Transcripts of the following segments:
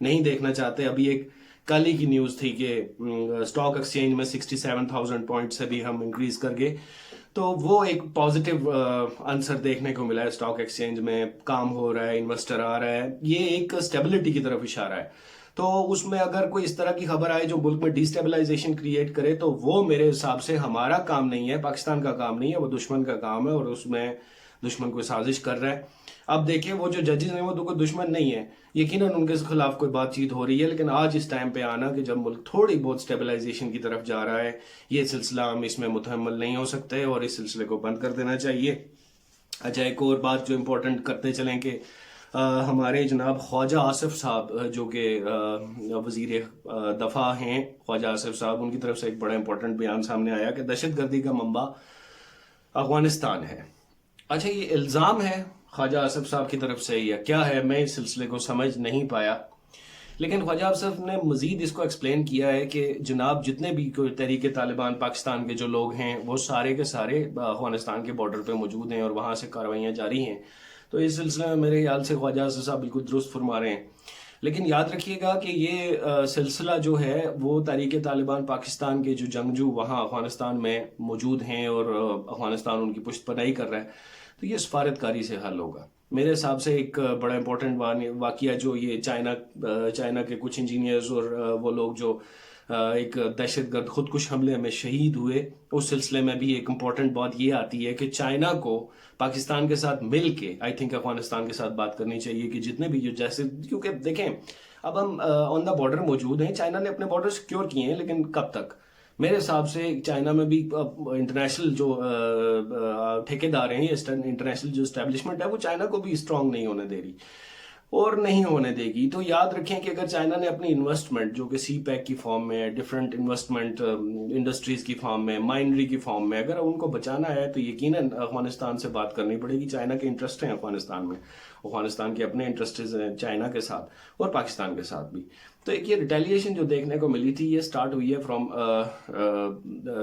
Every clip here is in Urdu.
نہیں دیکھنا چاہتے. ابھی ایک کل ہی کی نیوز تھی کہ اسٹاک ایکسچینج میں 67,000 پوائنٹ سے بھی ہم انکریز کر گئے. تو وہ ایک پازیٹیو آنسر دیکھنے کو ملا ہے. اسٹاک ایکسچینج میں کام ہو رہا ہے, انویسٹر آ رہا ہے, یہ ایک اسٹیبلٹی کی طرف اشارہ ہے. تو اس میں اگر کوئی اس طرح کی خبر آئے جو ملک میں ڈی اسٹیبلائزیشن کریٹ کرے تو وہ میرے حساب سے ہمارا کام نہیں ہے, پاکستان کا کام نہیں ہے, وہ دشمن کا کام ہے, اور اس میں دشمن کوئی سازش کر رہا ہے. اب دیکھیں وہ جو ججز ہیں وہ تو کوئی دشمن نہیں ہے, یقیناً ان کے خلاف کوئی بات چیت ہو رہی ہے, لیکن آج اس ٹائم پہ آنا کہ جب ملک تھوڑی بہت اسٹیبلائزیشن کی طرف جا رہا ہے, یہ سلسلہ ہم اس میں متحمل نہیں ہو سکتے اور اس سلسلے کو بند کر دینا چاہیے. اچھا, ایک اور بات جو امپورٹنٹ کرتے چلیں کہ ہمارے جناب خواجہ آصف صاحب جو کہ وزیر دفاع ہیں, خواجہ آصف صاحب, ان کی طرف سے ایک بڑا امپورٹنٹ بیان سامنے آیا کہ دہشت گردی کا منبع افغانستان ہے. اچھا, یہ الزام ہے خواجہ آصف صاحب کی طرف سے یا کیا ہے, میں اس سلسلے کو سمجھ نہیں پایا. لیکن خواجہ آصف نے مزید اس کو ایکسپلین کیا ہے کہ جناب جتنے بھی کوئی تحریک طالبان پاکستان کے جو لوگ ہیں وہ سارے کے سارے افغانستان کے بارڈر پہ موجود ہیں اور وہاں سے کارروائیاں جاری ہیں. تو اس سلسلے میں میرے خیال سے خواجہ آصف صاحب بالکل درست فرما رہے ہیں. لیکن یاد رکھیے گا کہ یہ سلسلہ جو ہے وہ تحریک طالبان پاکستان کے جو جنگجو وہاں افغانستان میں موجود ہیں اور افغانستان ان کی پشت پناہی کر رہا ہے, تو یہ سفارتکاری سے حل ہوگا. میرے حساب سے ایک بڑا امپورٹنٹ واقعہ جو یہ چائنا کے کچھ انجینئرز اور وہ لوگ جو ایک دہشت گرد خودکش حملے میں شہید ہوئے, اس سلسلے میں بھی ایک امپورٹنٹ بات یہ آتی ہے کہ چائنا کو پاکستان کے ساتھ مل کے آئی تھنک افغانستان کے ساتھ بات کرنی چاہیے کہ جتنے بھی جو جیسے, کیونکہ دیکھیں اب ہم آن دا بارڈر موجود ہیں, چائنا نے اپنے بارڈر سیکیور کیے ہیں, لیکن کب تک؟ میرے حساب سے چائنا میں بھی انٹرنیشنل جو ٹھیکیدار ہیں, انٹرنیشنل جو اسٹیبلشمنٹ ہے وہ چائنا کو بھی اسٹرانگ نہیں ہونے دے رہی اور نہیں ہونے دے گی. تو یاد رکھیں کہ اگر چائنا نے اپنی انویسٹمنٹ جو کہ سی پیک کی فارم میں, ڈفرینٹ انویسٹمنٹ انڈسٹریز کی فارم میں, مائنری کی فارم میں, اگر ان کو بچانا ہے تو یقیناً افغانستان سے بات کرنی پڑے گی. چائنا کے انٹرسٹ ہیں افغانستان میں, افغانستان کے اپنے انٹرسٹ ہیں چائنا کے ساتھ اور پاکستان کے ساتھ بھی. تو ایک یہ ریٹیلیشن جو دیکھنے کو ملی تھی یہ سٹارٹ ہوئی ہے فرام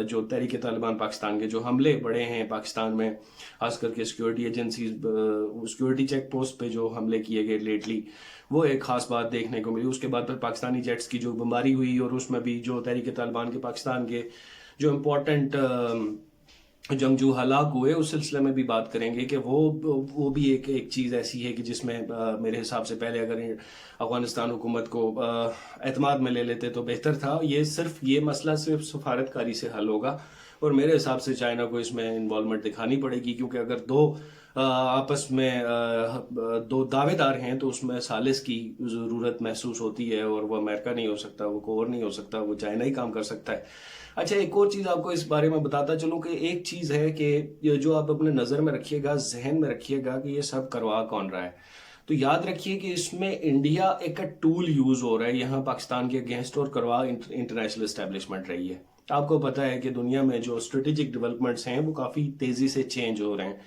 جو تحریک طالبان پاکستان کے جو حملے بڑے ہیں پاکستان میں, خاص کر کے security agencies, security check post پہ جو حملے کیے گئے لیٹلی, وہ ایک خاص بات دیکھنے کو ملی. اس کے بعد پھر پاکستانی جیٹس کی جو بمباری ہوئی اور اس میں بھی جو تحریک طالبان کے پاکستان کے جو امپورٹنٹ جنگجو ہلاک ہوئے, اس سلسلے میں بھی بات کریں گے کہ وہ بھی ایک چیز ایسی ہے کہ جس میں میرے حساب سے پہلے اگر افغانستان حکومت کو اعتماد میں لے لیتے تو بہتر تھا. یہ مسئلہ صرف سفارتکاری سے حل ہوگا اور میرے حساب سے چائنا کو اس میں انوالومنٹ دکھانی پڑے گی, کیونکہ اگر دو آپس میں دو دعوے دار ہیں تو اس میں ثالث کی ضرورت محسوس ہوتی ہے, اور وہ امریکہ نہیں ہو سکتا, وہ کوئی اور نہیں ہو سکتا, وہ چائنا ہی کام کر سکتا ہے. اچھا, ایک اور چیز آپ کو اس بارے میں بتاتا چلوں کہ ایک چیز ہے کہ جو آپ اپنے نظر میں رکھیے گا, ذہن میں رکھیے گا کہ یہ سب کروا کون رہا ہے. تو یاد رکھیے کہ اس میں انڈیا ایک ٹول یوز ہو رہا ہے یہاں پاکستان کے اگینسٹ, اور کروا انٹرنیشنل اسٹیبلشمنٹ رہی ہے. آپ کو پتا ہے کہ دنیا میں جو اسٹریٹجک ڈیولپمنٹس ہیں وہ کافی تیزی سے چینج ہو رہے ہیں,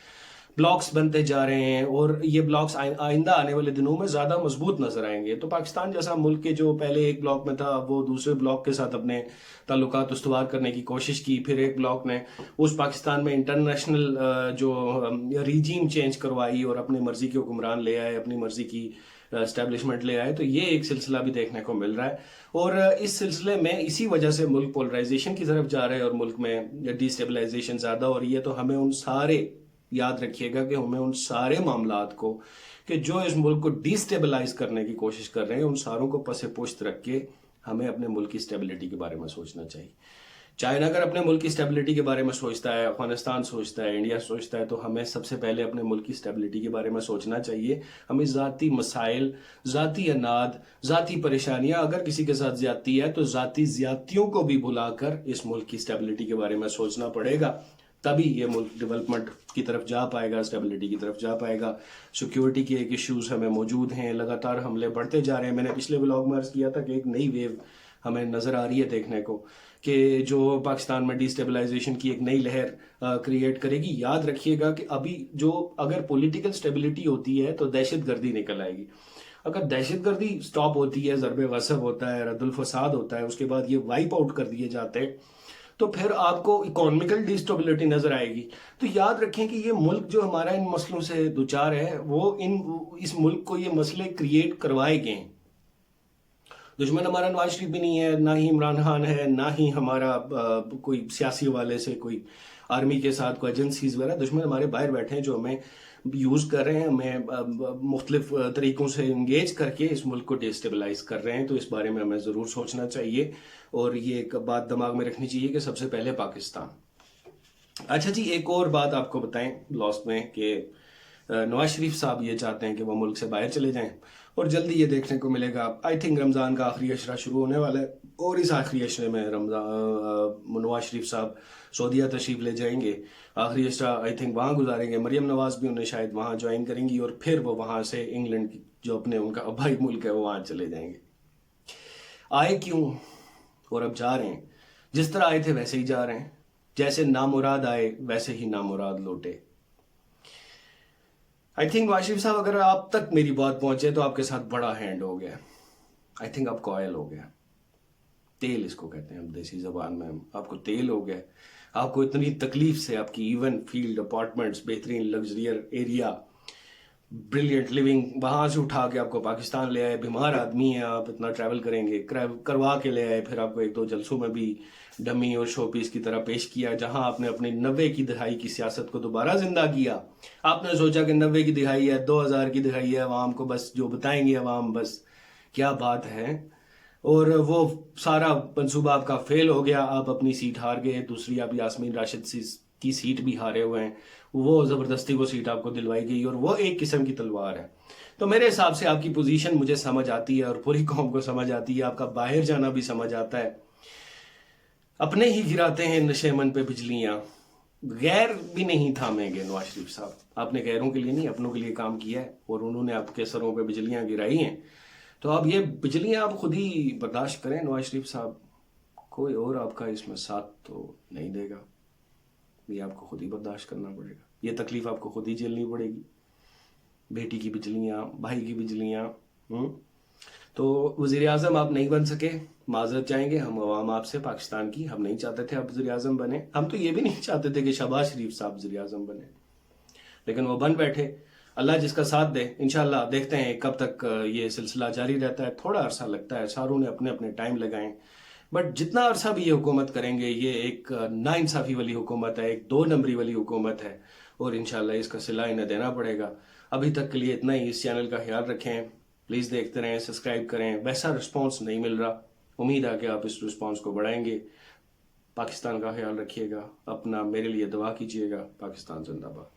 بلاکس بنتے جا رہے ہیں, اور یہ بلاکس آئندہ آنے والے دنوں میں زیادہ مضبوط نظر آئیں گے. تو پاکستان جیسا ملک کے جو پہلے ایک بلاک میں تھا وہ دوسرے بلاک کے ساتھ اپنے تعلقات استوار کرنے کی کوشش کی, پھر ایک بلاک نے اس پاکستان میں انٹرنیشنل جو ریجیم چینج کروائی اور اپنی مرضی کے حکمران لے آئے, اپنی مرضی کی اسٹیبلشمنٹ لے آئے. تو یہ ایک سلسلہ بھی دیکھنے کو مل رہا ہے, اور اس سلسلے میں اسی وجہ سے ملک پولرائزیشن کی طرف جا رہا ہے اور ملک میں ڈی اسٹیبلائزیشن زیادہ ہو رہی ہے. تو ہمیں ان سارے, یاد رکھیے گا کہ ہمیں ان سارے معاملات کو کہ جو اس ملک کو ڈی اسٹیبلائز کرنے کی کوشش کر رہے ہیں, ان ساروں کو پس پشت رکھ کے ہمیں اپنے ملک کی اسٹیبلٹی کے بارے میں سوچنا چاہیے. چائنا اگر اپنے ملک کی اسٹیبلٹی کے بارے میں سوچتا ہے, افغانستان سوچتا ہے, انڈیا سوچتا ہے, تو ہمیں سب سے پہلے اپنے ملک کی اسٹیبلٹی کے بارے میں سوچنا چاہیے. ہمیں ذاتی مسائل, ذاتی اناد, ذاتی پریشانیاں, اگر کسی کے ساتھ زیادتی ہے تو ذاتی زیادتیوں کو بھی بلا کر اس ملک کی اسٹیبلٹی کے بارے میں سوچنا پڑے گا, تبھی یہ ملک ڈیولپمنٹ کی طرف جا پائے گا, اسٹیبلٹی کی طرف جا پائے گا. سیکیورٹی کے ایک ایشوز ہمیں موجود ہیں, لگاتار حملے بڑھتے جا رہے ہیں. میں نے پچھلے ولاگ میں عرض کیا تھا کہ ایک نئی ویو ہمیں نظر آ رہی ہے دیکھنے کو, کہ جو پاکستان میں ڈی اسٹیبلائزیشن کی ایک نئی لہر کریٹ کرے گی. یاد رکھیے گا کہ ابھی جو اگر پولیٹیکل اسٹیبلٹی ہوتی ہے تو دہشت گردی نکل آئے گی. اگر دہشت گردی سٹاپ ہوتی ہے, ضرب غصب ہوتا ہے, رد الفساد ہوتا ہے, اس کے بعد یہ وائپ آؤٹ کر دیے جاتے ہیں, تو پھر آپ کو اکانومیکل ڈی اسٹیبلٹی نظر آئے گی. تو یاد رکھیں کہ یہ ملک جو ہمارا ان مسئلوں سے دوچار ہے, وہ اس ملک کو یہ مسئلے کریٹ کروائے گئے ہیں. دشمن ہمارا نواز شریف بھی نہیں ہے، نہ ہی عمران خان ہے، نہ ہی ہمارا کوئی سیاسی حوالے سے کوئی آرمی کے ساتھ کوئی ایجنسیز وغیرہ. دشمن ہمارے باہر بیٹھے ہیں جو ہمیں یوز کر رہے ہیں، ہمیں مختلف طریقوں سے انگیج کر کے اس ملک کو ڈیسٹیبلائز کر رہے ہیں. تو اس بارے میں ہمیں ضرور سوچنا چاہیے اور یہ ایک بات دماغ میں رکھنی چاہیے کہ سب سے پہلے پاکستان. اچھا جی، ایک اور بات آپ کو بتائیں لاسٹ میں کہ نواز شریف صاحب یہ چاہتے ہیں کہ وہ ملک سے باہر چلے جائیں اور جلدی یہ دیکھنے کو ملے گا. آئی تھنک رمضان کا آخری عشرہ شروع ہونے والا ہے اور اس آخری عشرے میں نواز شریف صاحب سعودیہ تشریف لے جائیں گے. آخری عشرہ آئی تھنک وہاں گزاریں گے. مریم نواز بھی انہیں شاید وہاں جوائن کریں گی اور پھر وہ وہاں سے انگلینڈ جو ان کا آبائی ملک ہے وہ وہاں چلے جائیں گے. آئے کیوں اور اب جا رہے ہیں، جس طرح آئے تھے ویسے ہی جا رہے ہیں. جیسے نامراد آئے ویسے ہی نامراد لوٹے. آئی تھنک نواز شریف صاحب اگر آپ تک میری بات پہنچے تو آپ کے ساتھ بڑا ہینڈ ہو گیا. آئی تھنک آپ کو آئل ہو گیا، تیل اس کو کہتے ہیں ہم دیسی زبان میں. آپ کو تیل ہو گیا. آپ کو اتنی تکلیف سے آپ کی ایون فیلڈ اپارٹمنٹس، بہترین لگژریئر ایریا، بریلینٹ لیونگ، وہاں سے اٹھا کے آپ کو پاکستان لے آئے. بیمار آدمی ہیں آپ، اتنا ٹریول کریں گے، کروا کے لے آئے. پھر آپ کو ایک دو جلسوں میں بھی ڈمی اور شو پیس کی طرح پیش کیا، جہاں آپ نے اپنی 90 کی دہائی کی سیاست کو دوبارہ زندہ کیا. آپ نے سوچا کہ 90 کی دہائی ہے، 2000 کی دہائی ہے، عوام کو بس جو بتائیں گے عوام بس کیا بات ہے. اور وہ سارا منصوبہ آپ کا فیل ہو گیا. آپ اپنی سیٹ ہار گئے. دوسری آپ یاسمین راشد کی سیٹ بھی ہارے ہوئے ہیں. وہ زبردستی وہ سیٹ آپ کو دلوائی گئی اور وہ ایک قسم کی تلوار ہے. تو میرے حساب سے آپ کی پوزیشن مجھے سمجھ آتی ہے اور پوری قوم کو سمجھ آتی ہے. آپ کا باہر جانا بھی سمجھ آتا ہے. اپنے ہی گراتے ہیں نشے من پہ بجلیاں. غیر بھی نہیں تھامیں گے نواز شریف صاحب. آپ نے غیروں کے لیے نہیں اپنوں کے لیے کام کیا ہے اور انہوں نے آپ کے سروں پہ بجلیاں گرائی ہیں. تو اب یہ بجلیاں آپ خود ہی برداشت کریں نواز شریف صاحب. کوئی اور آپ کا اس میں ساتھ تو نہیں دے گا. یہ آپ کو خود ہی برداشت کرنا پڑے گا. یہ تکلیف آپ کو خود ہی جھیلنی پڑے گی. بیٹی کی بجلیاں، بھائی کی بجلیاں. تو وزیر اعظم آپ نہیں بن سکے، معذرت چاہیں گے ہم عوام آپ سے پاکستان کی. ہم نہیں چاہتے تھے آپ وزیر اعظم بنے. ہم تو یہ بھی نہیں چاہتے تھے کہ شہباز شریف صاحب وزیر اعظم بنے، لیکن وہ بن بیٹھے. اللہ جس کا ساتھ دے. انشاءاللہ دیکھتے ہیں کب تک یہ سلسلہ جاری رہتا ہے. تھوڑا عرصہ لگتا ہے، ساروں نے اپنے اپنے ٹائم لگائیں، بٹ جتنا عرصہ بھی یہ حکومت کریں گے یہ ایک ناانصافی والی حکومت ہے، ایک 2 نمبری والی حکومت ہے اور انشاءاللہ اس کا صلہ انہیں دینا پڑے گا. ابھی تک کے لیے اتنا ہی. اس چینل کا خیال رکھیں، پلیز دیکھتے رہیں، سبسکرائب کریں. ویسا رسپانس نہیں مل رہا، امید ہے کہ آپ اس رسپانس کو بڑھائیں گے. پاکستان کا خیال رکھیے گا، اپنا میرے لیے دعا کیجیے گا. پاکستان زندہ باد.